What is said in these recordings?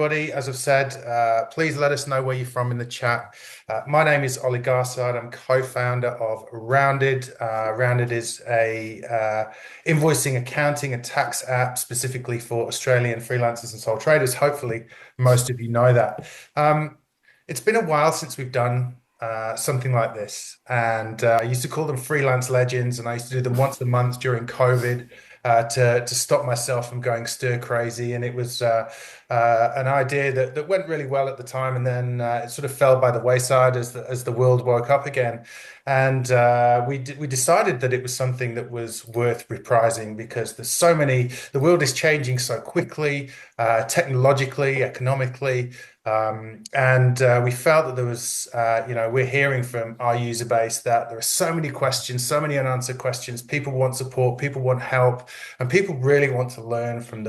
Everybody, as I've said, please let us know where you're from in the chat. My name is Ollie Garside. I'm co-founder of Rounded. Rounded is a invoicing, accounting, and tax app specifically for Australian freelancers and sole traders. Hopefully, most of you know that. It's been a while since we've done something like this, and I used to call them freelance legends, and I used to do them once a month during COVID. To stop myself from going stir crazy, and it was an idea that went really well at the time, and then it sort of fell by the wayside as the world woke up again, and we decided that it was something that was worth reprising because there's so many. The world is changing so quickly, technologically, economically. And we felt that there was, we're hearing from our user base that there are so many questions, so many unanswered questions. People want support, people want help, and people really want to learn from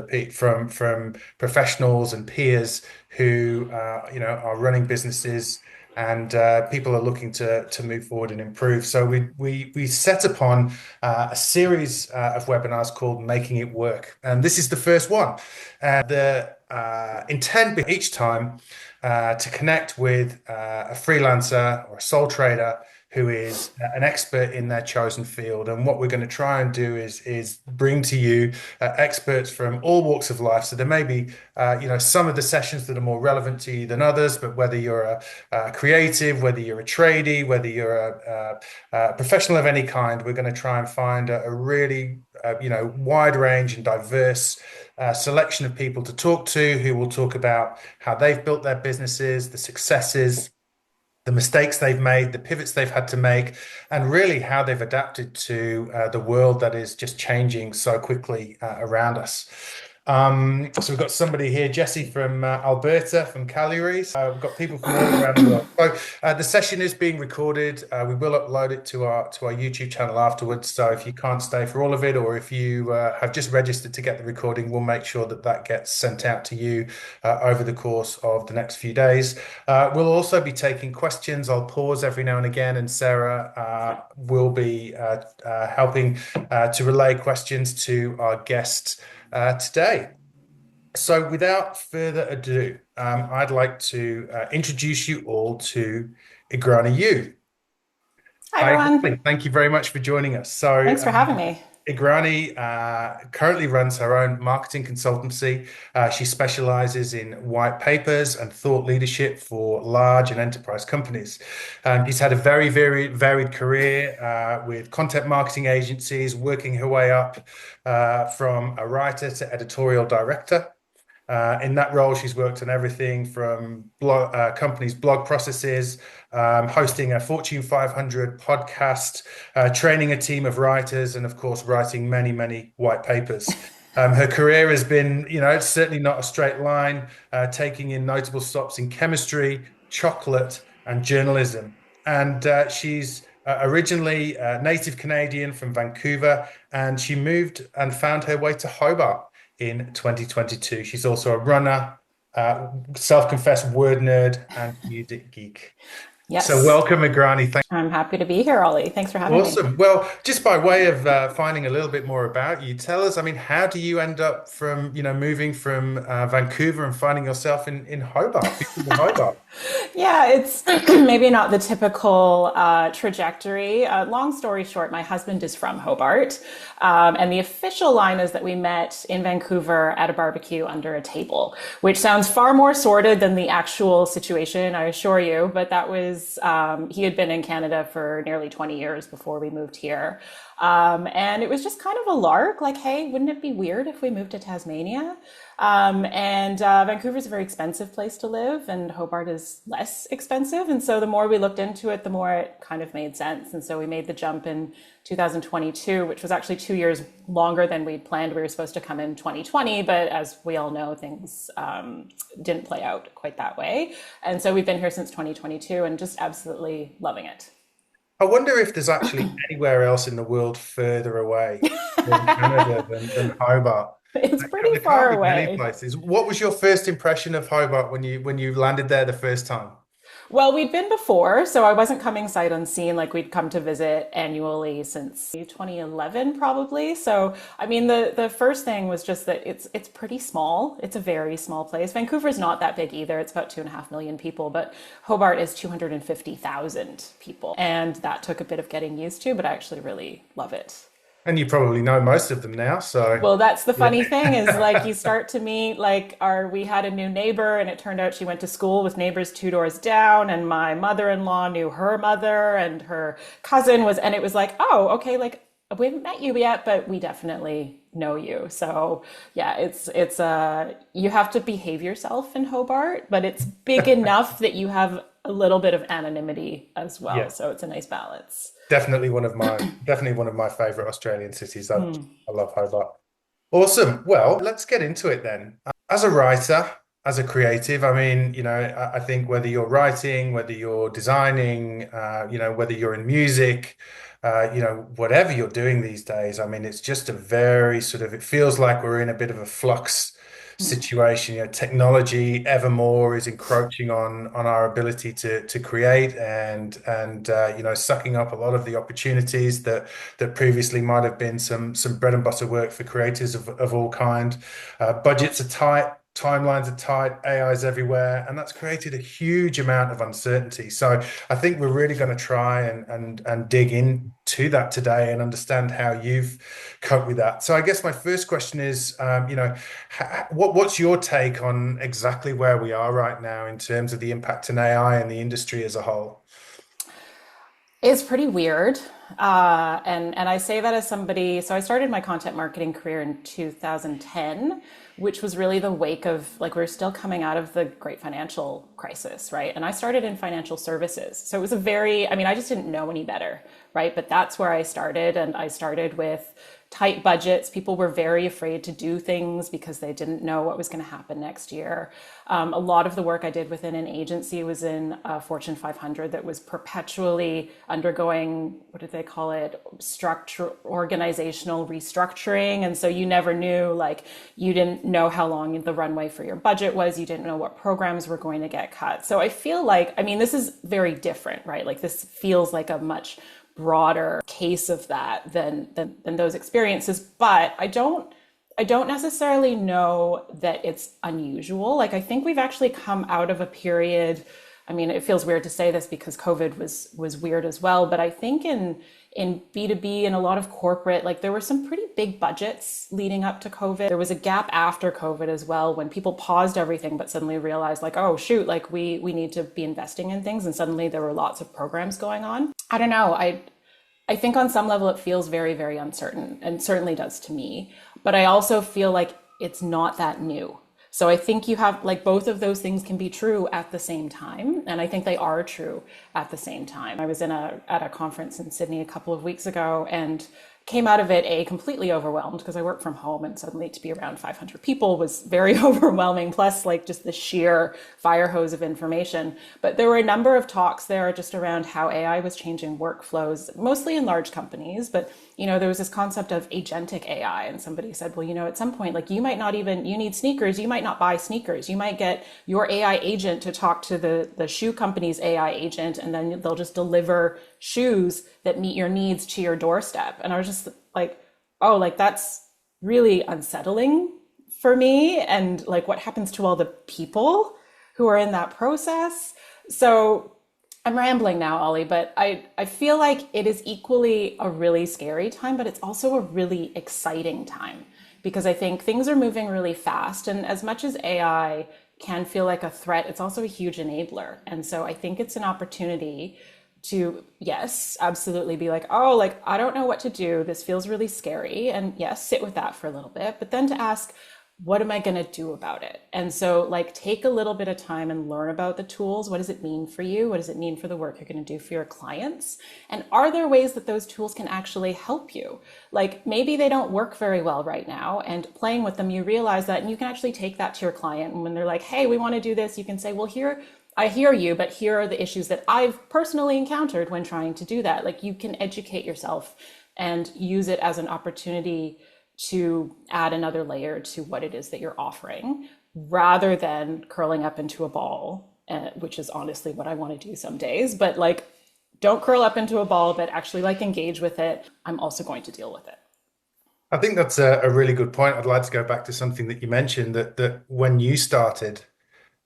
from professionals and peers who, are running businesses. And people are looking to move forward and improve. So we set upon a series of webinars called Making It Work, and this is the first one. The intent each time to connect with a freelancer or a sole trader who is an expert in their chosen field. And what we're going to try and do is bring to you experts from all walks of life. So there may be, some of the sessions that are more relevant to you than others, but whether you're a creative, whether you're a tradie, whether you're a professional of any kind, we're going to try and find a really, wide range and diverse selection of people to talk to who will talk about how they've built their businesses, the successes, the mistakes they've made, the pivots they've had to make, and really how they've adapted to the world that is just changing so quickly around us. So we've got somebody here, Jesse from Alberta, from Calgary. We've got people from all around the world. So the session is being recorded. We will upload it to our YouTube channel afterwards. So if you can't stay for all of it, or if you have just registered to get the recording, we'll make sure that gets sent out to you over the course of the next few days. We'll also be taking questions. I'll pause every now and again, and Sarah will be helping to relay questions to our guests today. So without further ado, I'd like to introduce you all to Eagranie Yuh. Hi, everyone. Thank you very much for joining us. So Thanks for having me. Eagranie currently runs her own marketing consultancy. She specializes in white papers and thought leadership for large and enterprise companies. She's had a very, very varied career with content marketing agencies, working her way up from a writer to editorial director. In that role, she's worked on everything from companies' blog processes, hosting a Fortune 500 podcast, training a team of writers, and of course, writing many, many white papers. Her career has been, it's certainly not a straight line, taking in notable stops in chemistry, chocolate, and journalism. And she's originally a native Canadian from Vancouver, and she moved and found her way to Hobart in 2022. She's also a runner, self-confessed word nerd, and music geek. So Yes, welcome, Eagranie. I'm happy to be here, Ollie. Thanks for having me. Awesome. Well, just by way of finding a little bit more about you, tell us, I mean, how do you end up from, moving from Vancouver and finding yourself in Hobart, beautiful Hobart? Yeah, it's maybe not the typical trajectory. Long story short, my husband is from Hobart. And the official line is that we met in Vancouver at a barbecue under a table, which sounds far more sordid than the actual situation, I assure you. But that was, he had been in Canada for nearly 20 years before we moved here. And it was just kind of a lark, like, hey, wouldn't it be weird if we moved to Tasmania? And Vancouver is a very expensive place to live, and Hobart is less expensive. And so the more we looked into it, the more it kind of made sense. And so we made the jump in 2022, which was actually 2 years longer than we'd planned. We were supposed to come in 2020, but as we all know, things didn't play out quite that way. And so we've been here since 2022 and just absolutely loving it. I wonder if there's actually anywhere else in the world further away than Canada than Hobart. It's pretty There can't far be many away. places. What was your first impression of Hobart when you landed there the first time? Well, we'd been before, so I wasn't coming sight unseen. Like we'd come to visit annually since 2011, probably. So, I mean, the first thing was just that it's pretty small. It's a very small place. Vancouver's not that big either. It's about 2.5 million people, but Hobart is 250,000 people, and that took a bit of getting used to. But I actually really love it. And you probably know most of them now, so Well, that's the yeah. funny thing is like you start to meet like we had a new neighbor and it turned out she went to school with neighbors two doors down and my mother-in-law knew her mother and her cousin was and it was like, "Oh, okay, like we haven't met you yet, but we definitely know you." So, yeah, it's you have to behave yourself in Hobart, but it's big enough that you have a little bit of anonymity as well. Yeah. So, it's a nice balance. Definitely one of my favorite Australian cities. I love Hobart. Awesome. Well, let's get into it then. As a writer, as a creative, I mean, I think whether you're writing, whether you're designing, whether you're in music, whatever you're doing these days, I mean, it's just a very sort of, it feels like we're in a bit of a flux situation. Technology evermore is encroaching on our ability to create and sucking up a lot of the opportunities that previously might have been some bread and butter work for creators of all kind. Budgets are tight. Timelines are tight, AI's everywhere, and that's created a huge amount of uncertainty. So I think we're really going to try and dig into that today and understand how you've coped with that. So I guess my first question is, what's your take on exactly where we are right now in terms of the impact in AI and the industry as a whole? It's pretty weird. And I say that as somebody, so I started my content marketing career in 2010, which was really the wake of like we are still coming out of the great financial crisis, right? And I started in financial services. So it was a very, I mean, I just didn't know any better, right? But that's where I started. And I started with tight budgets. People were very afraid to do things because they didn't know what was going to happen next year. A lot of the work I did within an agency was in Fortune 500 that was perpetually undergoing, what did they call it, organizational restructuring. And so you never knew, like, you didn't know how long the runway for your budget was. You didn't know what programs were going to get cut. So I feel like, I mean, this is very different, right? Like this feels like a much broader case of that than those experiences, but I don't necessarily know that it's unusual. Like I think we've actually come out of a period. I mean, it feels weird to say this because COVID was weird as well, but I think in B2B and a lot of corporate, like there were some pretty big budgets leading up to COVID. There was a gap after COVID as well when people paused everything but suddenly realized like, oh shoot, like we need to be investing in things, and suddenly there were lots of programs going on. I don't know. I think on some level it feels very, very uncertain, and certainly does to me. But I also feel like it's not that new. So I think you have like both of those things can be true at the same time. And I think they are true at the same time. I was at a conference in Sydney a couple of weeks ago and came out of it completely overwhelmed because I work from home, and suddenly to be around 500 people was very overwhelming, plus like just the sheer fire hose of information. But there were a number of talks there just around how AI was changing workflows, mostly in large companies. But there was this concept of agentic AI, and somebody said, well, at some point, like you need sneakers, you might not buy sneakers, you might get your AI agent to talk to the shoe company's AI agent, and then they'll just deliver shoes that meet your needs to your doorstep. And I was just like, oh, like that's really unsettling for me. And like what happens to all the people who are in that process? So I'm rambling now, Ollie, but I feel like it is equally a really scary time, but it's also a really exciting time because I think things are moving really fast. And as much as AI can feel like a threat, it's also a huge enabler. And so I think it's an opportunity to, yes, absolutely be like, oh, like, I don't know what to do. This feels really scary. And yes, sit with that for a little bit, but then to ask, what am I going to do about it? And so like take a little bit of time and learn about the tools. What does it mean for you? What does it mean for the work you're going to do for your clients? And are there ways that those tools can actually help you? Like maybe they don't work very well right now, and playing with them, you realize that, and you can actually take that to your client. And when they're like, hey, we want to do this, you can say, well, I hear you, but here are the issues that I've personally encountered when trying to do that. Like you can educate yourself and use it as an opportunity to add another layer to what it is that you're offering, rather than curling up into a ball which is honestly what I want to do some days. But like, don't curl up into a ball, but actually like engage with it. I'm also going to deal with it. I think that's a really good point. I'd like to go back to something that you mentioned that when you started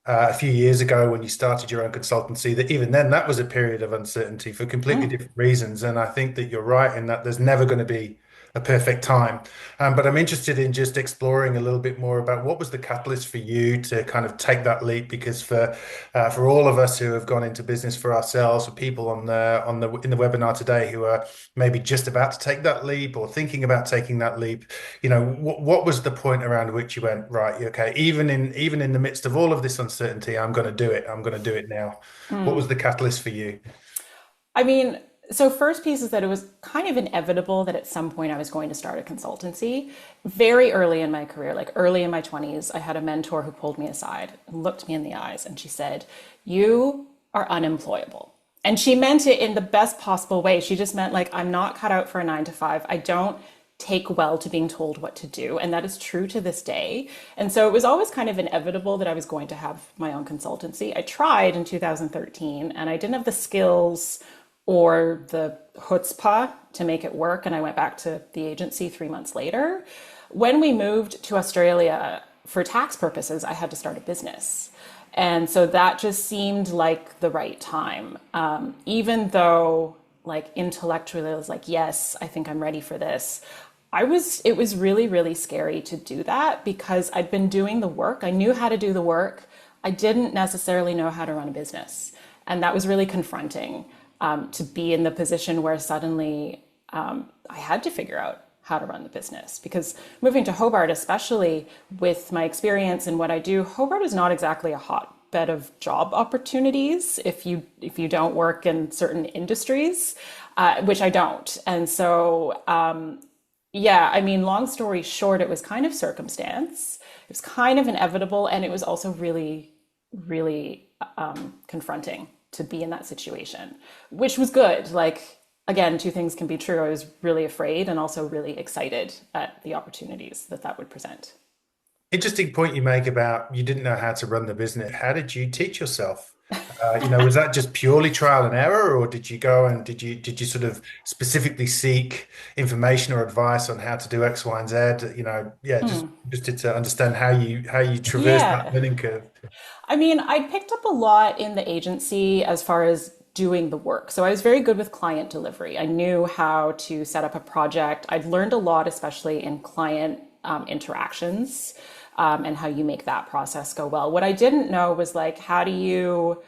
a few years ago, when you started your own consultancy, that even then that was a period of uncertainty for completely Mm. different reasons. And I think that you're right in that there's never going to be a perfect time. But I'm interested in just exploring a little bit more about what was the catalyst for you to kind of take that leap, because for all of us who have gone into business for ourselves, for people on the in the webinar today who are maybe just about to take that leap or thinking about taking that leap, what was the point around which you went, right, okay, even in the midst of all of this uncertainty, I'm going to do it. I'm going to do it now. What was Mm. the catalyst for you? I mean, so first piece is that it was kind of inevitable that at some point I was going to start a consultancy. Very early in my career, like early in my 20s, I had a mentor who pulled me aside and looked me in the eyes and she said, "You are unemployable." And she meant it in the best possible way. She just meant like, I'm not cut out for a 9 to 5. I don't take well to being told what to do. And that is true to this day. And so it was always kind of inevitable that I was going to have my own consultancy. I tried in 2013 and I didn't have the skills or the chutzpah to make it work. And I went back to the agency 3 months later. When we moved to Australia for tax purposes, I had to start a business. And so that just seemed like the right time. Even though like intellectually I was like, yes, I think I'm ready for this. It was really, really scary to do that because I'd been doing the work. I knew how to do the work. I didn't necessarily know how to run a business. And that was really confronting, to be in the position where suddenly I had to figure out how to run the business. Because moving to Hobart, especially with my experience and what I do, Hobart is not exactly a hotbed of job opportunities if you don't work in certain industries, which I don't. And so, yeah, I mean, long story short, it was kind of circumstance. It was kind of inevitable, and it was also really, really confronting to be in that situation, which was good. Like, again, two things can be true. I was really afraid and also really excited at the opportunities that that would present. Interesting point you make about you didn't know how to run the business. How did you teach yourself? Was that just purely trial and error, or did you go and did you sort of specifically seek information or advice on how to do X, Y, and Z? Yeah, just Hmm. interested to understand how you traverse that Yeah. learning curve. I mean, I picked up a lot in the agency as far as doing the work. So I was very good with client delivery. I knew how to set up a project. I'd learned a lot, especially in client interactions, and how you make that process go well. What I didn't know was like, how do you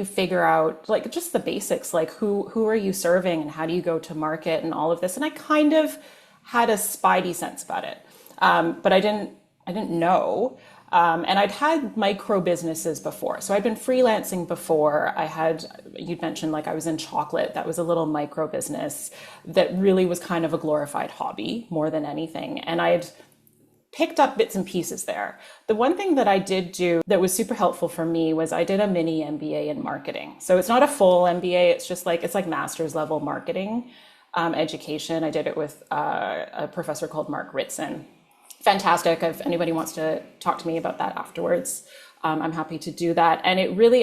figure out like just the basics, like who are you serving and how do you go to market and all of this. And I kind of had a spidey sense about it, but I didn't know. And I'd had micro businesses before. So I'd been freelancing before. You'd mentioned like I was in chocolate. That was a little micro business that really was kind of a glorified hobby more than anything. And I'd picked up bits and pieces there. The one thing that I did do that was super helpful for me was I did a mini MBA in marketing. So it's not a full MBA. It's like master's level marketing education. I did it with a professor called Mark Ritson. Fantastic. If anybody wants to talk to me about that afterwards, I'm happy to do that. And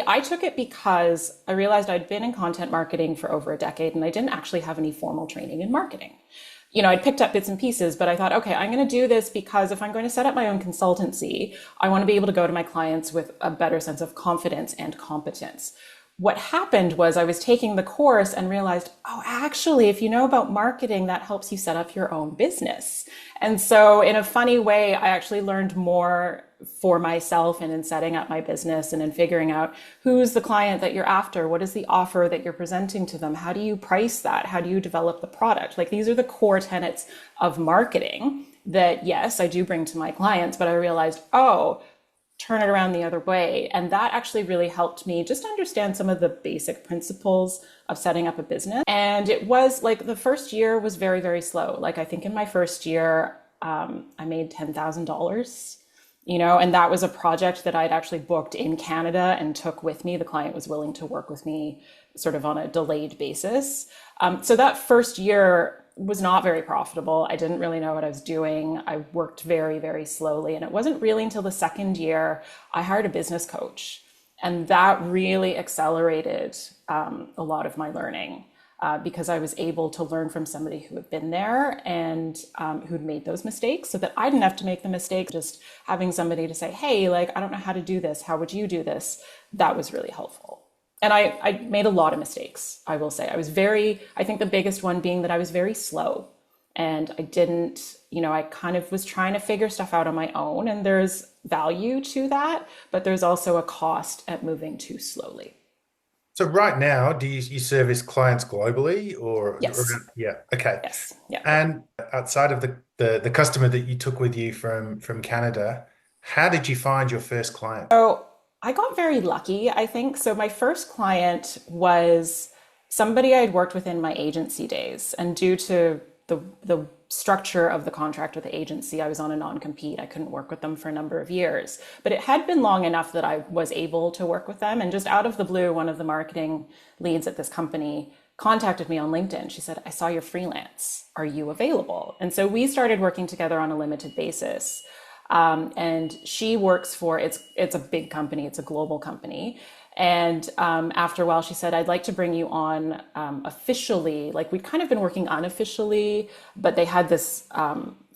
I took it because I realized I'd been in content marketing for over a decade and I didn't actually have any formal training in marketing. I'd picked up bits and pieces, but I thought, okay, I'm going to do this because if I'm going to set up my own consultancy, I want to be able to go to my clients with a better sense of confidence and competence. What happened was I was taking the course and realized, oh, actually, if you know about marketing, that helps you set up your own business. And so in a funny way, I actually learned more for myself and in setting up my business and in figuring out who's the client that you're after, what is the offer that you're presenting to them, how do you price that, how do you develop the product. Like these are the core tenets of marketing that, yes, I do bring to my clients, but I realized, oh, turn it around the other way. And that actually really helped me just understand some of the basic principles of setting up a business. And it was like the first year was very, very slow. Like I think in my first year, I made $10,000, and that was a project that I'd actually booked in Canada and took with me. The client was willing to work with me sort of on a delayed basis. So that first year was not very profitable. I didn't really know what I was doing. I worked very, very slowly. And it wasn't really until the second year I hired a business coach. And that really accelerated a lot of my learning because I was able to learn from somebody who had been there and who'd made those mistakes so that I didn't have to make the mistakes. Just having somebody to say, hey, like, I don't know how to do this. How would you do this? That was really helpful. And I made a lot of mistakes, I will say. I think the biggest one being that I was very slow and I didn't, I kind of was trying to figure stuff out on my own. And there's value to that, but there's also a cost at moving too slowly. So right now, do you service clients globally Yes. yeah, okay. Yes. Yeah. And outside of the customer that you took with you from Canada, how did you find your first client? So I got very lucky, I think. So my first client was somebody I'd worked with in my agency days. And due to the structure of the contract with the agency, I was on a non-compete. I couldn't work with them for a number of years. But it had been long enough that I was able to work with them. And just out of the blue, one of the marketing leads at this company contacted me on LinkedIn. She said, I saw your freelance. Are you available? And so we started working together on a limited basis. And she works for it's a big company, it's a global company. And after a while, she said, I'd like to bring you on officially. Like we'd kind of been working unofficially, but they had this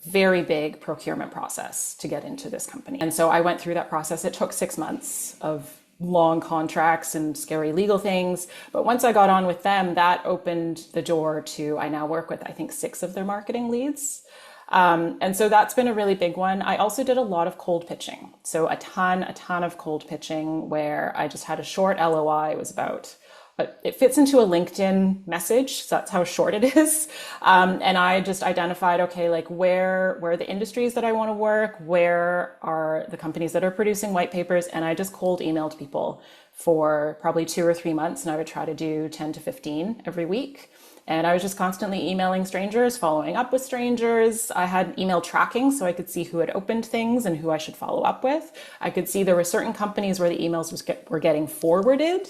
very big procurement process to get into this company. And so I went through that process. It took 6 months of long contracts and scary legal things. But once I got on with them, that opened the door to, I now work with, I think, 6 of their marketing leads. And so that's been a really big one. I also did a lot of cold pitching. So a ton of cold pitching where I just had a short LOI. It was about, but it fits into a LinkedIn message. So that's how short it is. And I just identified, okay, like where are the industries that I want to work? Where are the companies that are producing white papers? And I just cold emailed people for probably 2 or 3 months. And I would try to do 10 to 15 every week. And I was just constantly emailing strangers, following up with strangers. I had email tracking so I could see who had opened things and who I should follow up with. I could see there were certain companies where the emails were getting forwarded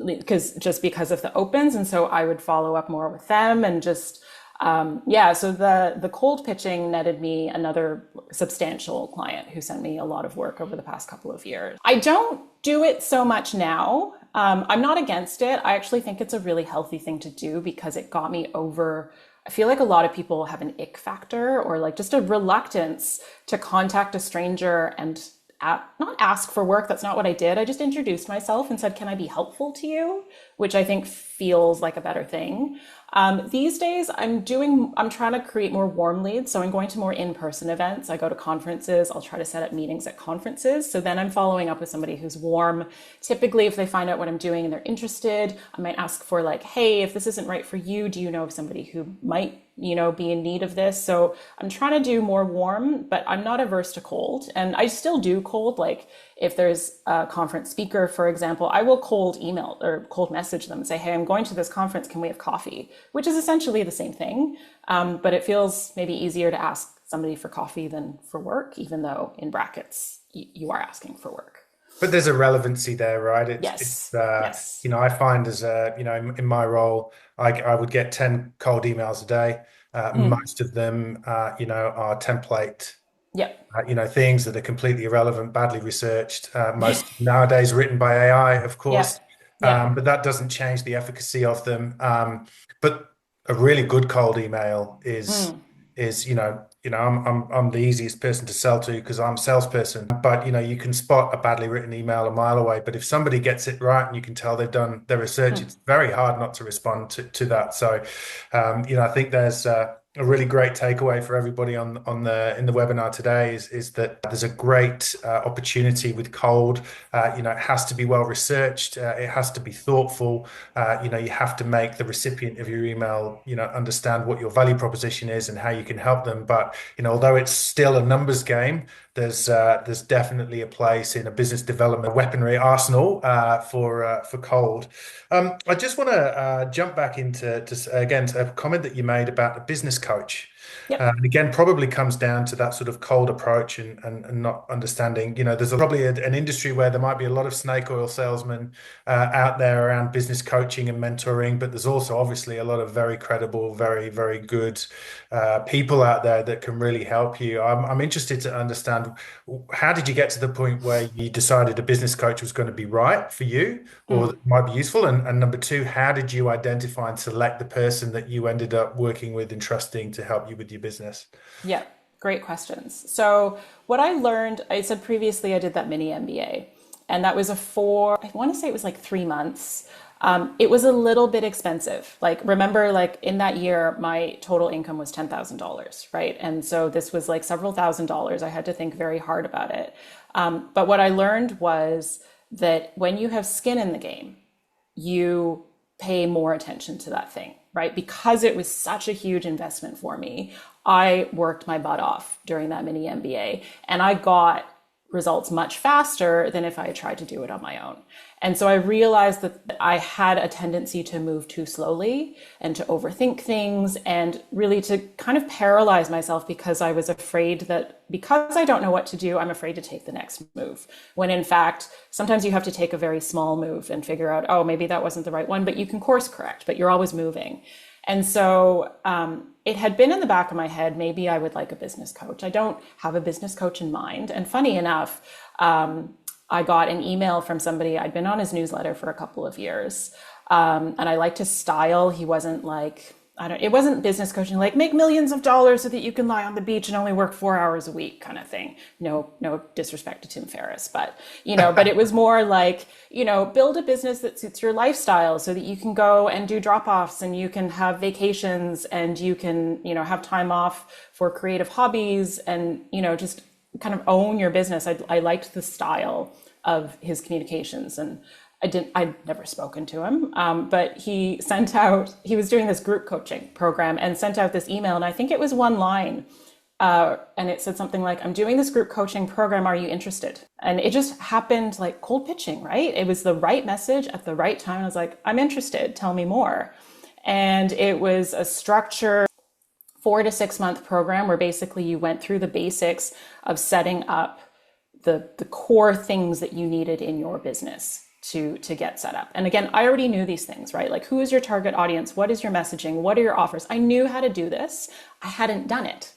because of the opens. And so I would follow up more with them and just, so the cold pitching netted me another substantial client who sent me a lot of work over the past couple of years. I don't do it so much now. I'm not against it. I actually think it's a really healthy thing to do because it got me over. I feel like a lot of people have an ick factor or like just a reluctance to contact a stranger and not ask for work. That's not what I did. I just introduced myself and said, can I be helpful to you? Which I think feels like a better thing. These days, I'm trying to create more warm leads. So I'm going to more in-person events. I go to conferences. I'll try to set up meetings at conferences. So then I'm following up with somebody who's warm. Typically, if they find out what I'm doing and they're interested, I might ask for like, hey, if this isn't right for you, do you know of somebody who might, be in need of this? So I'm trying to do more warm, but I'm not averse to cold. And I still do cold. Like if there's a conference speaker, for example, I will cold email or cold message them and say, hey, I'm going to this conference. Can we have coffee? Which is essentially the same thing. But it feels maybe easier to ask somebody for coffee than for work, even though in brackets, you are asking for work. But there's a relevancy there, right? Yes. Yes. I find as in my role, I would get 10 cold emails a day. Most of them, are template, Yep. things that are completely irrelevant, badly researched, most nowadays written by AI, of course. Yep. Yep. But that doesn't change the efficacy of them. But a really good cold email is I'm the easiest person to sell to because I'm a salesperson. But you can spot a badly written email a mile away. But if somebody gets it right and you can tell they've done their research, it's very hard not to respond to that. So I think there's a really great takeaway for everybody in the webinar today is that there's a great opportunity with cold. It has to be well researched. It has to be thoughtful. You have to make the recipient of your email, understand what your value proposition is and how you can help them. But although it's still a numbers game, there's definitely a place in a business development weaponry arsenal for cold. I just want to jump back into again to a comment that you made about a business coach. Yep. And again, probably comes down to that sort of cold approach and not understanding, there's probably an industry where there might be a lot of snake oil salesmen out there around business coaching and mentoring, but there's also obviously a lot of very credible, very, very good people out there that can really help you. I'm interested to understand, how did you get to the point where you decided a business coach was going to be right for you or might be useful? And number two, how did you identify and select the person that you ended up working with and trusting to help you with your business? Yeah, great questions. So, what I learned, I said previously, I did that mini MBA, and that was I want to say it was like 3 months. It was a little bit expensive. Like, remember, like in that year, my total income was $10,000, right? And so this was like several $1,000s. I had to think very hard about it. But what I learned was that when you have skin in the game, you pay more attention to that thing, right? Because it was such a huge investment for me, I worked my butt off during that mini MBA and I got results much faster than if I had tried to do it on my own. And so I realized that I had a tendency to move too slowly and to overthink things and really to kind of paralyze myself because I was afraid that because I don't know what to do, I'm afraid to take the next move. When in fact, sometimes you have to take a very small move and figure out, oh, maybe that wasn't the right one, but you can course correct, but you're always moving. And so it had been in the back of my head, maybe I would like a business coach. I don't have a business coach in mind. And funny enough, I got an email from somebody. I'd been on his newsletter for a couple of years. And I liked his style. He wasn't like, it wasn't business coaching, like make millions of dollars so that you can lie on the beach and only work 4 hours a week kind of thing. No disrespect to Tim Ferriss, but, but it was more like, build a business that suits your lifestyle so that you can go and do drop-offs and you can have vacations and you can, have time off for creative hobbies and, just kind of own your business. I liked the style of his communications and I'd never spoken to him, but he was doing this group coaching program and sent out this email. And I think it was one line. And it said something like, I'm doing this group coaching program. Are you interested? And it just happened like cold pitching, right? It was the right message at the right time. I was like, I'm interested. Tell me more. And it was a structured 4 to 6 month program where basically you went through the basics of setting up the core things that you needed in your business to get set up. And again, I already knew these things, right? Like, who is your target audience? What is your messaging? What are your offers? I knew how to do this. I hadn't done it,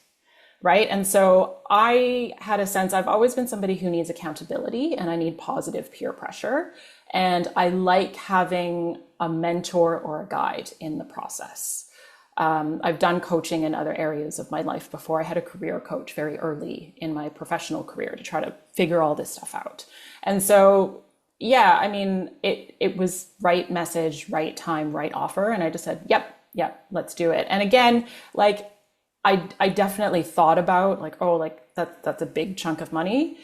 right? And so I had a sense, I've always been somebody who needs accountability and I need positive peer pressure. And I like having a mentor or a guide in the process. I've done coaching in other areas of my life before. I had a career coach very early in my professional career to try to figure all this stuff out. And so yeah, I mean, it was right message, right time, right offer. And I just said, yep, let's do it. And again, like I definitely thought about like, oh, like that's a big chunk of money.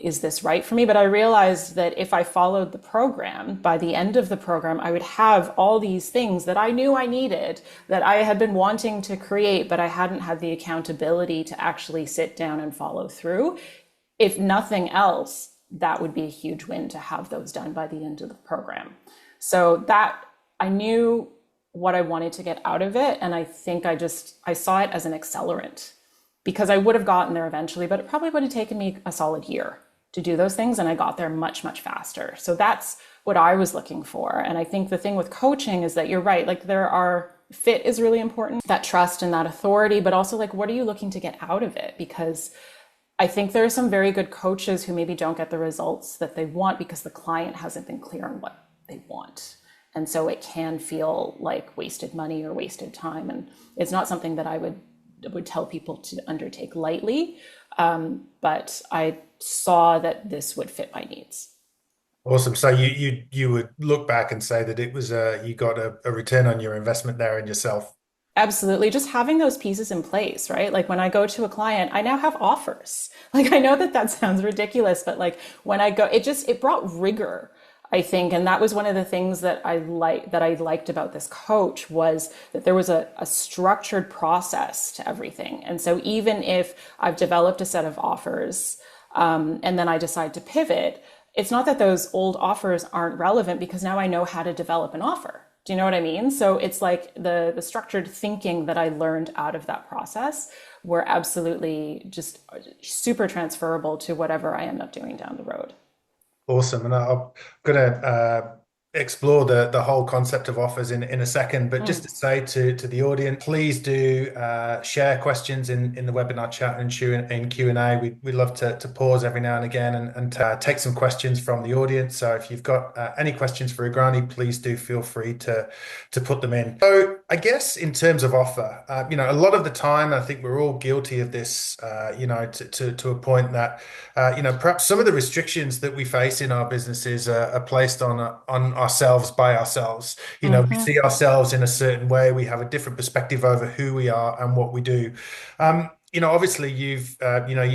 Is this right for me? But I realized that if I followed the program, by the end of the program, I would have all these things that I knew I needed, that I had been wanting to create, but I hadn't had the accountability to actually sit down and follow through. If nothing else, that would be a huge win to have those done by the end of the program. So that I knew what I wanted to get out of it. And I think I saw it as an accelerant because I would have gotten there eventually, but it probably would have taken me a solid year to do those things. And I got there much, much faster. So that's what I was looking for. And I think the thing with coaching is that you're right. Like fit is really important, that trust and that authority, but also like, what are you looking to get out of it? Because I think there are some very good coaches who maybe don't get the results that they want because the client hasn't been clear on what they want. And so it can feel like wasted money or wasted time. And it's not something that I would tell people to undertake lightly. But I saw that this would fit my needs. Awesome. So you would look back and say that it was you got a return on your investment there in yourself. Absolutely. Just having those pieces in place, right? Like when I go to a client, I now have offers. Like I know that sounds ridiculous, but like when I go, it brought rigor, I think. And that was one of the things that I liked about this coach was that there was a structured process to everything. And so even if I've developed a set of offers, and then I decide to pivot, it's not that those old offers aren't relevant because now I know how to develop an offer. Do you know what I mean? So it's like the structured thinking that I learned out of that process were absolutely just super transferable to whatever I end up doing down the road. Awesome. And I'm going to explore the whole concept of offers in a second. But just to Mm. say to the audience, please do share questions in the webinar chat and in Q&A. We love to pause every now and again and take some questions from the audience. So if you've got any questions for Eagranie, please do feel free to put them in. So I guess in terms of offer, a lot of the time, I think we're all guilty of this, to a point that perhaps some of the restrictions that we face in our businesses are placed on ourselves by ourselves. We Hmm. see ourselves in a certain way. We have a different perspective over who we are and what we do. Obviously you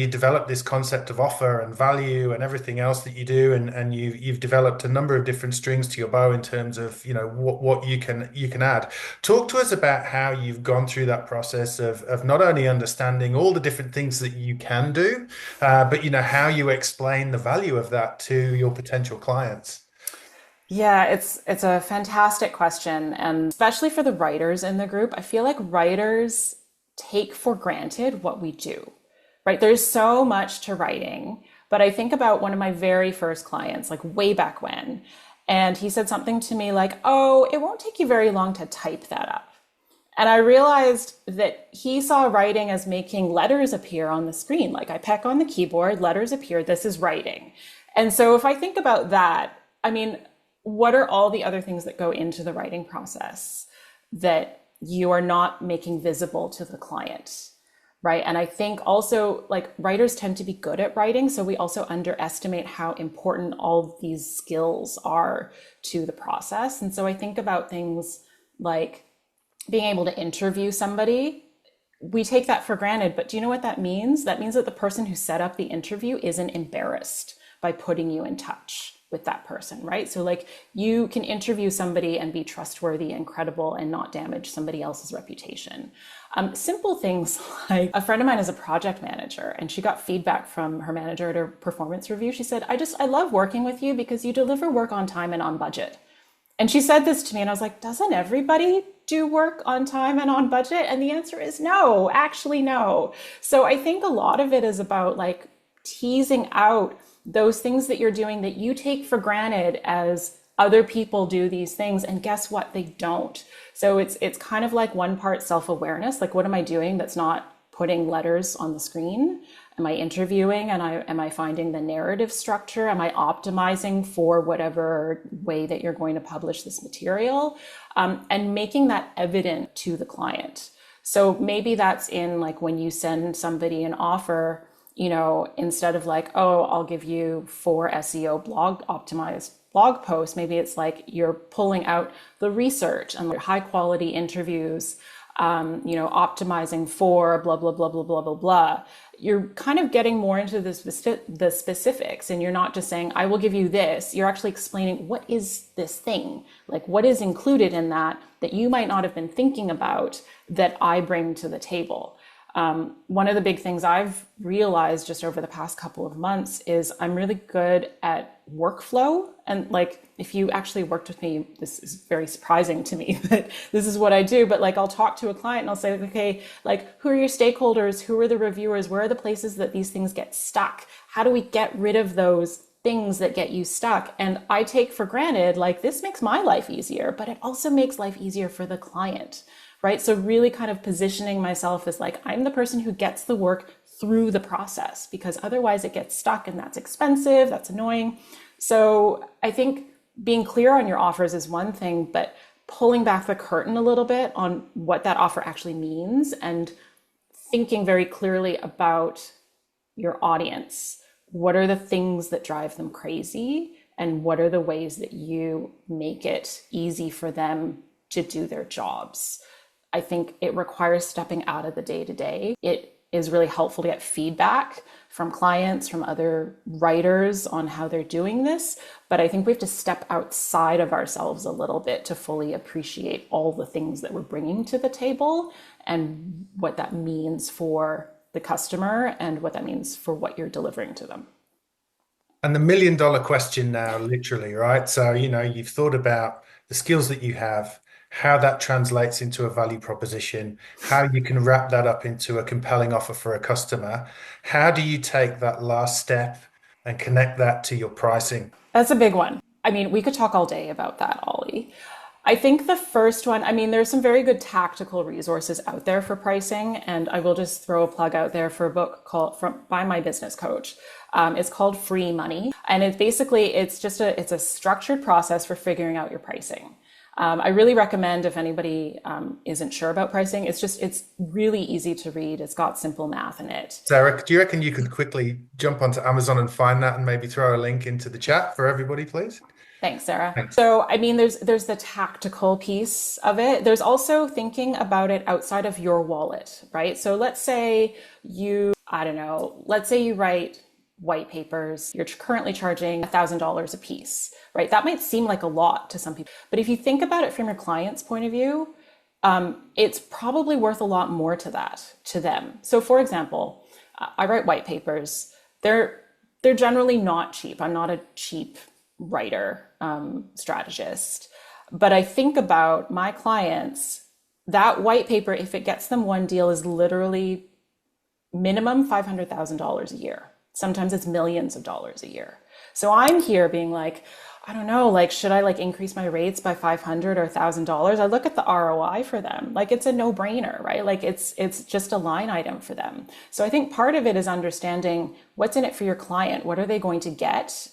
developed this concept of offer and value and everything else that you do, and you've developed a number of different strings to your bow in terms of, what you can add. Talk to us about how you've gone through that process of not only understanding all the different things that you can do, but how you explain the value of that to your potential clients. Yeah, it's a fantastic question, and especially for the writers in the group, I feel like writers take for granted what we do. Right? There's so much to writing, but I think about one of my very first clients, like way back when, and he said something to me like, "Oh, it won't take you very long to type that up." And I realized that he saw writing as making letters appear on the screen. Like I peck on the keyboard, letters appear, this is writing. And so if I think about that, I mean, what are all the other things that go into the writing process that you are not making visible to the client? Right. And I think also like writers tend to be good at writing. So we also underestimate how important all these skills are to the process. And so I think about things like being able to interview somebody. We take that for granted, but do you know what that means? That means that the person who set up the interview isn't embarrassed by putting you in touch with that person, right? So like you can interview somebody and be trustworthy and credible and not damage somebody else's reputation. Simple things like a friend of mine is a project manager and she got feedback from her manager at her performance review. She said, I love working with you because you deliver work on time and on budget. And she said this to me, and I was like, doesn't everybody do work on time and on budget? And the answer is no, actually, no. So I think a lot of it is about like teasing out those things that you're doing that you take for granted as other people do these things. And guess what? They don't. So it's kind of like one part self-awareness. Like, what am I doing that's not putting letters on the screen? Am I interviewing and am I finding the narrative structure? Am I optimizing for whatever way that you're going to publish this material? And making that evident to the client. So maybe that's in like when you send somebody an offer, instead of like, oh, I'll give you 4 SEO blog optimized blog posts, maybe it's like you're pulling out the research and high quality interviews, optimizing for blah, blah, blah, blah, blah, blah, blah. You're kind of getting more into the specifics, and you're not just saying, I will give you this. You're actually explaining what is this thing? Like what is included in that you might not have been thinking about that I bring to the table. One of the big things I've realized just over the past couple of months is I'm really good at workflow. And like, if you actually worked with me, this is very surprising to me that this is what I do. But like, I'll talk to a client and I'll say, okay, like, who are your stakeholders? Who are the reviewers? Where are the places that these things get stuck? How do we get rid of those things that get you stuck? And I take for granted, like, this makes my life easier, but it also makes life easier for the client. Right? So really kind of positioning myself as like, I'm the person who gets the work through the process, because otherwise it gets stuck and that's expensive, that's annoying. So I think being clear on your offers is one thing, but pulling back the curtain a little bit on what that offer actually means and thinking very clearly about your audience. What are the things that drive them crazy? And what are the ways that you make it easy for them to do their jobs? I think it requires stepping out of the day to day. It is really helpful to get feedback from clients, from other writers on how they're doing this. But I think we have to step outside of ourselves a little bit to fully appreciate all the things that we're bringing to the table and what that means for the customer and what that means for what you're delivering to them. And the million dollar question now, literally, right? So, you've thought about the skills that you have, how that translates into a value proposition, how you can wrap that up into a compelling offer for a customer. How do you take that last step and connect that to your pricing? That's a big one. I mean, we could talk all day about that, Ollie. I think the first one, I mean, there's some very good tactical resources out there for pricing, and I will just throw a plug out there for a book called by my business coach. It's called Free Money, and it's a structured process for figuring out your pricing. I really recommend if anybody isn't sure about pricing, it's really easy to read. It's got simple math in it. Zarek, do you reckon you could quickly jump onto Amazon and find that and maybe throw a link into the chat for everybody, please? Thanks, Sarah. Thanks. So, I mean, there's the tactical piece of it. There's also thinking about it outside of your wallet, right? So let's say I don't know, let's say you write white papers, you're currently charging $1,000 a piece, right? That might seem like a lot to some people, but if you think about it from your client's point of view, it's probably worth a lot more to them. So for example, I write white papers. They're generally not cheap. I'm not a cheap writer, strategist, but I think about my clients, that white paper, if it gets them one deal, is literally minimum $500,000 a year. Sometimes it's millions of dollars a year. So I'm here being like, I don't know, like, should I like increase my rates by $500 or $1,000? I look at the ROI for them. Like, it's a no-brainer, right? Like it's just a line item for them. So I think part of it is understanding what's in it for your client. What are they going to get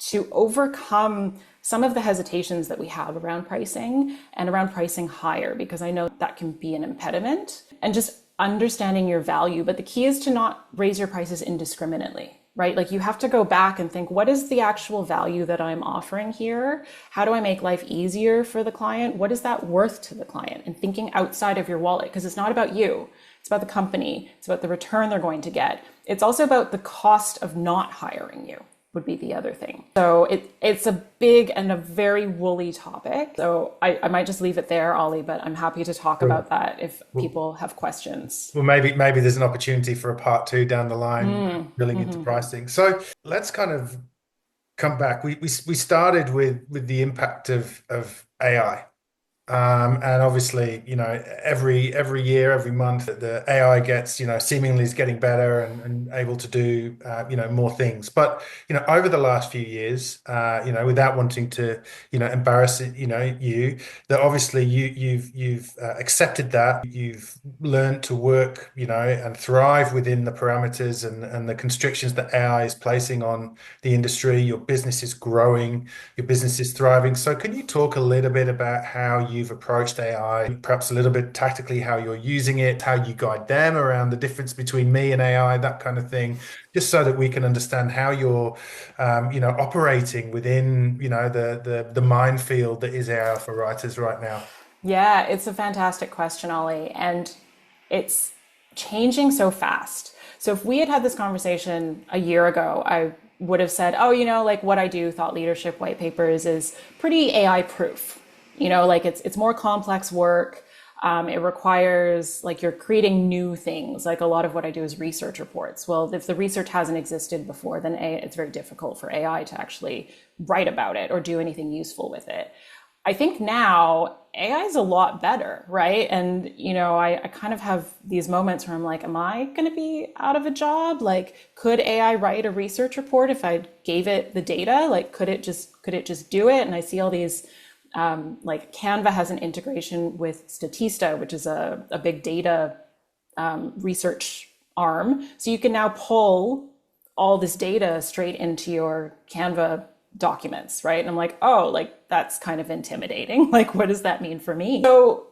to overcome some of the hesitations that we have around pricing and around pricing higher, because I know that can be an impediment, and just understanding your value. But the key is to not raise your prices indiscriminately, right? Like you have to go back and think, what is the actual value that I'm offering here? How do I make life easier for the client? What is that worth to the client? And thinking outside of your wallet, because it's not about you. It's about the company. It's about the return they're going to get. It's also about the cost of not hiring you, would be the other thing. So it's a big and a very woolly topic. So I might just leave it there, Ollie, but I'm happy to talk about that if people have questions. Well, maybe there's an opportunity for a part two down the line, drilling into pricing. So let's kind of come back. We started with the impact of AI. And obviously, every year, every month, the AI gets, seemingly is getting better and able to do, more things. But, over the last few years, without wanting to, embarrass it, you, that obviously you've accepted that, you've learned to work, and thrive within the parameters and the constrictions that AI is placing on the industry. Your business is growing, your business is thriving. So can you talk a little bit about how you've approached AI, perhaps a little bit tactically, how you're using it, how you guide them around the difference between me and AI, that kind of thing, just so that we can understand how you're, operating within, the minefield that is AI for writers right now. Yeah, it's a fantastic question, Ollie. And it's changing so fast. So if we had had this conversation a year ago, I would have said, oh, like what I do, thought leadership white papers, is pretty AI proof. Like it's more complex work. It requires, like, you're creating new things. Like a lot of what I do is research reports. Well, if the research hasn't existed before, then it's very difficult for AI to actually write about it or do anything useful with it. I think now AI is a lot better, right? And, I kind of have these moments where I'm like, am I going to be out of a job? Like, could AI write a research report if I gave it the data? Like, could it just do it? And I see all these, like Canva has an integration with Statista, which is a big data research arm. So you can now pull all this data straight into your Canva documents, right? And I'm like, oh, like that's kind of intimidating. Like, what does that mean for me? So,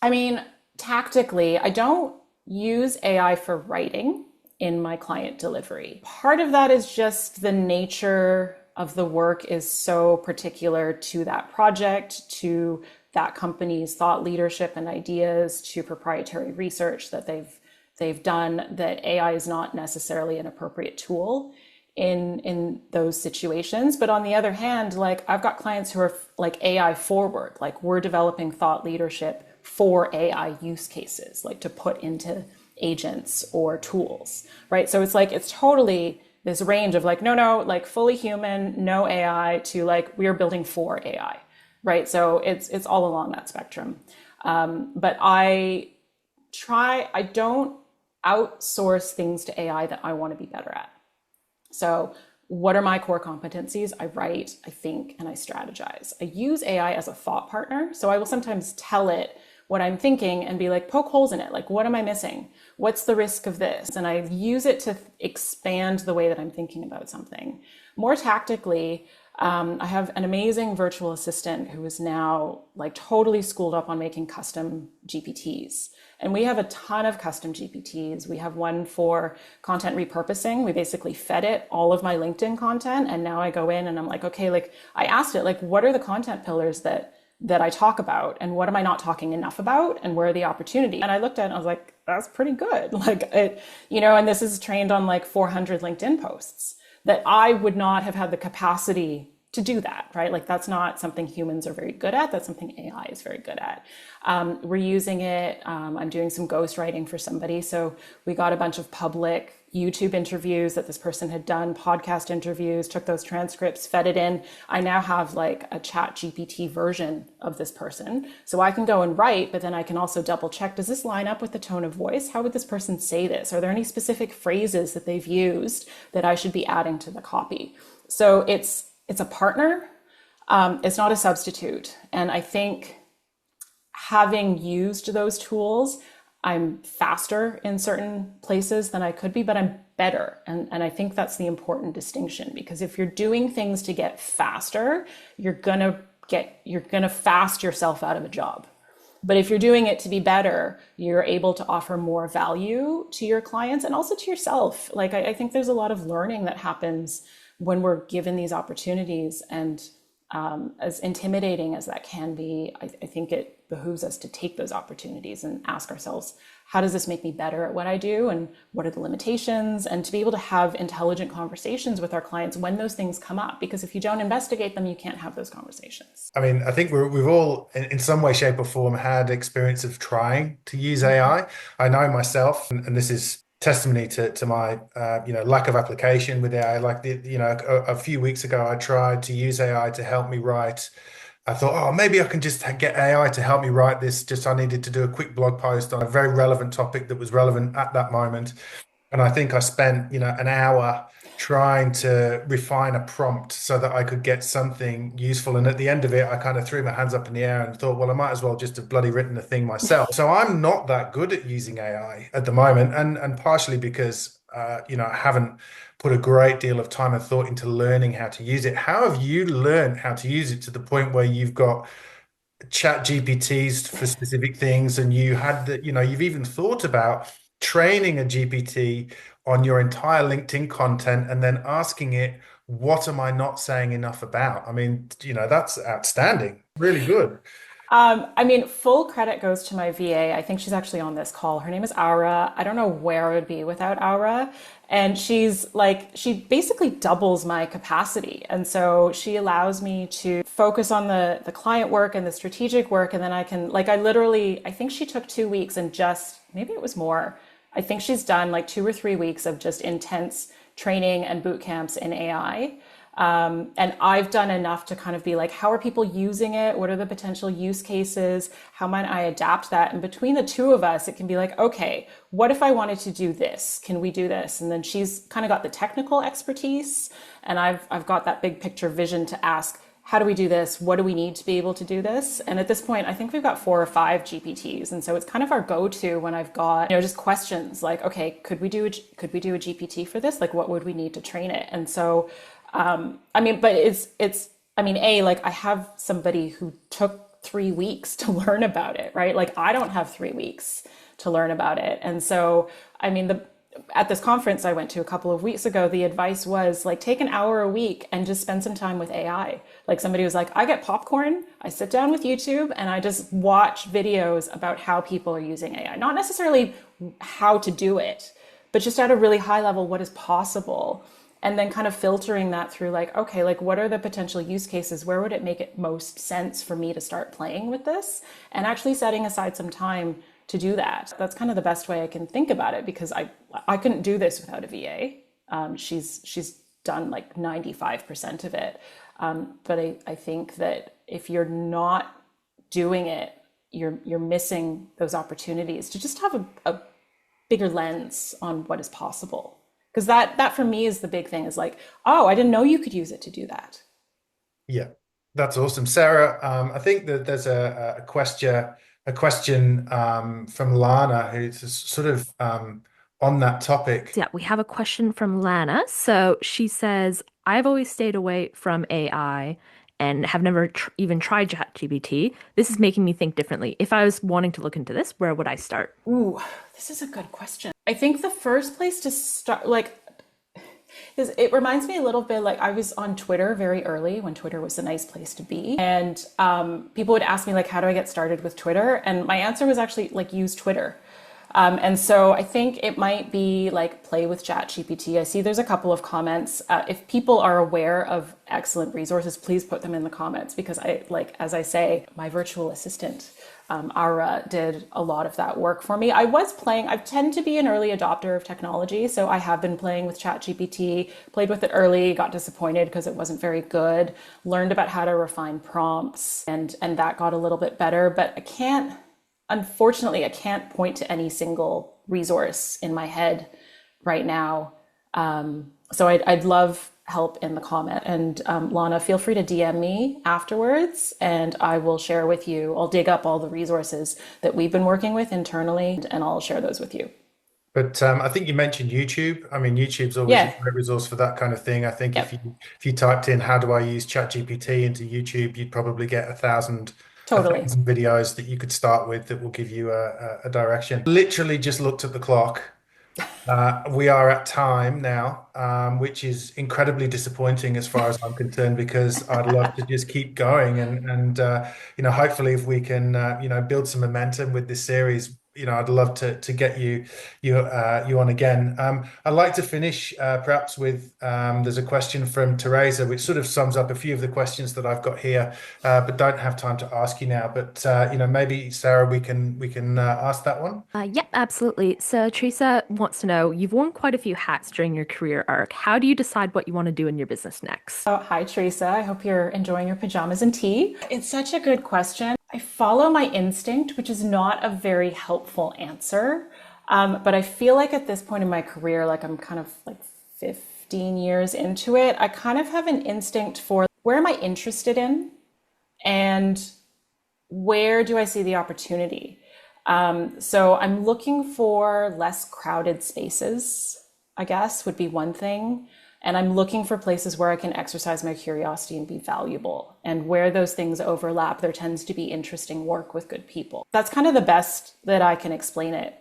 I mean, tactically, I don't use AI for writing in my client delivery. Part of that is just the nature of the work is so particular to that project, to that company's thought leadership and ideas, to proprietary research that they've done, that AI is not necessarily an appropriate tool in those situations. But on the other hand, like I've got clients who are like AI forward, like we're developing thought leadership for AI use cases, like to put into agents or tools, right? So it's like, it's totally this range of like, no, like fully human, no AI, to like, we're building for AI. right? So it's all along that spectrum. But I don't outsource things to AI that I want to be better at. So what are my core competencies? I write, I think, and I strategize. I use AI as a thought partner. So I will sometimes tell it what I'm thinking and be like, poke holes in it. Like, what am I missing? What's the risk of this? And I use it to expand the way that I'm thinking about something. More tactically, I have an amazing virtual assistant who is now like totally schooled up on making custom GPTs. And we have a ton of custom GPTs. We have one for content repurposing. We basically fed it all of my LinkedIn content. And now I go in and I'm like, okay, like I asked it, like, what are the content pillars that I talk about, and what am I not talking enough about, and where are the opportunities? And I looked at it and I was like, that's pretty good. Like it, and this is trained on like 400 LinkedIn posts that I would not have had the capacity to do that, right? Like that's not something humans are very good at. That's something AI is very good at. We're using it. I'm doing some ghostwriting for somebody. So we got a bunch of public YouTube interviews that this person had done, podcast interviews, took those transcripts, fed it in. I now have like a chat GPT version of this person. So I can go and write, but then I can also double check, does this line up with the tone of voice? How would this person say this? Are there any specific phrases that they've used that I should be adding to the copy? So it's a partner. It's not a substitute. And I think having used those tools, I'm faster in certain places than I could be, but I'm better. And I think that's the important distinction, because if you're doing things to get faster, you're gonna fast yourself out of a job. But if you're doing it to be better, you're able to offer more value to your clients and also to yourself. Like I think there's a lot of learning that happens when we're given these opportunities, and as intimidating as that can be, I think it behooves us to take those opportunities and ask ourselves, how does this make me better at what I do? And what are the limitations? And to be able to have intelligent conversations with our clients when those things come up, because if you don't investigate them, you can't have those conversations. I mean, I think we've all, in some way, shape, or form, had experience of trying to use AI. I know myself, and this is testimony to my lack of application with AI. Like a few weeks ago, I tried to use AI to help me write. I thought, oh, maybe I can just get AI to help me write this. Just I needed to do a quick blog post on a very relevant topic that was relevant at that moment. And I think I spent, an hour trying to refine a prompt so that I could get something useful. And at the end of it, I kind of threw my hands up in the air and thought, well, I might as well just have bloody written the thing myself. So I'm not that good at using AI at the moment, and partially because I haven't put a great deal of time and thought into learning how to use it. How have you learned how to use it to the point where you've got chat GPTs for specific things, and you've even thought about training a GPT on your entire LinkedIn content and then asking it, what am I not saying enough about? I mean, that's outstanding. Really good. I mean, full credit goes to my VA. I think she's actually on this call. Her name is Aura. I don't know where I would be without Aura. And she basically doubles my capacity. And so she allows me to focus on the client work and the strategic work. And then I think she took 2 weeks and maybe it was more. I think she's done like 2 or 3 weeks of just intense training and boot camps in AI. And I've done enough to kind of be like, how are people using it? What are the potential use cases? How might I adapt that? And between the two of us, it can be like, okay, what if I wanted to do this? Can we do this? And then she's kind of got the technical expertise, and I've got that big picture vision to ask, how do we do this? What do we need to be able to do this? And at this point, I think we've got 4 or 5 GPTs. And so it's kind of our go-to when I've got, just questions like, okay, could we do a GPT for this? Like, what would we need to train it? And so, I have somebody who took 3 weeks to learn about it, right? Like I don't have 3 weeks to learn about it. And so, at this conference I went to a couple of weeks ago, the advice was like, take an hour a week and just spend some time with AI. Like somebody was like, I get popcorn, I sit down with YouTube and I just watch videos about how people are using AI. Not necessarily how to do it, but just at a really high level, what is possible. And then kind of filtering that through like, okay, like what are the potential use cases? Where would it make it most sense for me to start playing with this? And actually setting aside some time to do that. That's kind of the best way I can think about it, because I couldn't do this without a VA. She's done like 95% of it. But I think that if you're not doing it, you're missing those opportunities to just have a bigger lens on what is possible. Because that for me is the big thing is like, oh, I didn't know you could use it to do that. Yeah, that's awesome, Sarah. I think that there's a question from Lana who's sort of on that topic. Yeah, we have a question from Lana. So she says, I've always stayed away from AI and have never tr even tried ChatGPT. This is making me think differently. If I was wanting to look into this, where would I start? Ooh, this is a good question. I think the first place to start, like, is it reminds me a little bit like I was on Twitter very early when Twitter was a nice place to be. And people would ask me, like, how do I get started with Twitter? And my answer was actually, like, use Twitter. And so I think it might be like play with ChatGPT. I see there's a couple of comments. If people are aware of excellent resources, please put them in the comments because as I say, my virtual assistant, Ara, did a lot of that work for me. I tend to be an early adopter of technology. So I have been playing with ChatGPT, played with it early, got disappointed because it wasn't very good, learned about how to refine prompts and that got a little bit better, but unfortunately, I can't point to any single resource in my head right now. So I'd love help in the comment. And Lana, feel free to DM me afterwards and I will share with you. I'll dig up all the resources that we've been working with internally and I'll share those with you. But I think you mentioned YouTube. I mean, YouTube's always a Yeah. great resource for that kind of thing. I think if Yep. you typed in how do I use ChatGPT into YouTube, you'd probably get a Totally. thousand videos that you could start with that will give you a direction. Literally just looked at the clock. We are at time now, which is incredibly disappointing as far as I'm concerned, because I'd love to just keep going and hopefully if we can build some momentum with this series, I'd love to get you on again. I'd like to finish perhaps with there's a question from Teresa, which sort of sums up a few of the questions that I've got here, but don't have time to ask you now. But maybe Sarah, we can ask that one. Yep, absolutely. So Teresa wants to know, you've worn quite a few hats during your career arc. How do you decide what you want to do in your business next? Oh, hi, Teresa. I hope you're enjoying your pajamas and tea. It's such a good question. I follow my instinct, which is not a very helpful answer. But I feel like at this point in my career, like I'm kind of like 15 years into it, I kind of have an instinct for where am I interested in and where do I see the opportunity? So I'm looking for less crowded spaces, I guess, would be one thing. And I'm looking for places where I can exercise my curiosity and be valuable. And where those things overlap, there tends to be interesting work with good people. That's kind of the best that I can explain it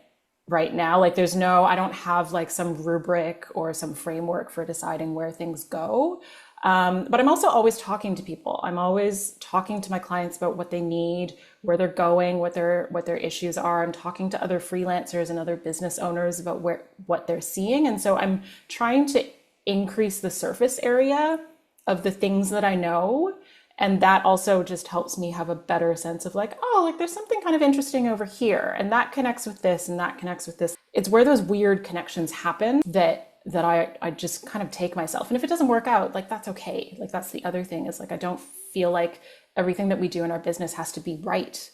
right now. Like I don't have like some rubric or some framework for deciding where things go. But I'm also always talking to people. I'm always talking to my clients about what they need, where they're going, what their issues are. I'm talking to other freelancers and other business owners about what they're seeing. And so I'm trying to increase the surface area of the things that I know. And that also just helps me have a better sense of like, oh, like there's something kind of interesting over here. And that connects with this and that connects with this. It's where those weird connections happen that I just kind of take myself. And if it doesn't work out, like that's okay. Like that's the other thing is like, I don't feel like everything that we do in our business has to be right.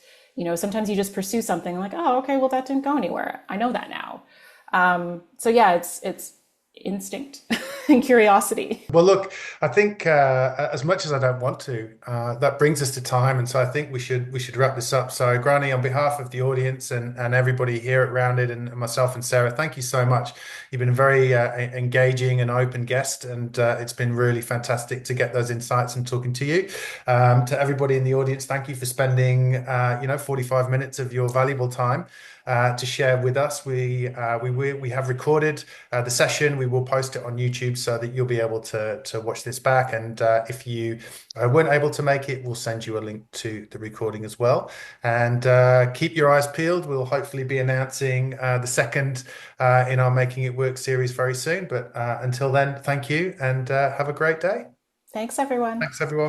Sometimes you just pursue something like, oh, okay, well, that didn't go anywhere. I know that now. So yeah, it's instinct and curiosity. Well, look, I think as much as I don't want to, that brings us to time, and so I think we should wrap this up. So, Granny, on behalf of the audience and everybody here at Rounded and myself and Sarah, thank you so much. You've been a very engaging and open guest, and it's been really fantastic to get those insights and talking to you. To everybody in the audience, thank you for spending 45 minutes of your valuable time to share with us. We have recorded the session. We will post it on YouTube so that you'll be able to watch this back. And if you weren't able to make it, we'll send you a link to the recording as well. And keep your eyes peeled. We'll hopefully be announcing the second in our Making It Work series very soon. But until then, thank you and have a great day. Thanks, everyone. Thanks, everyone.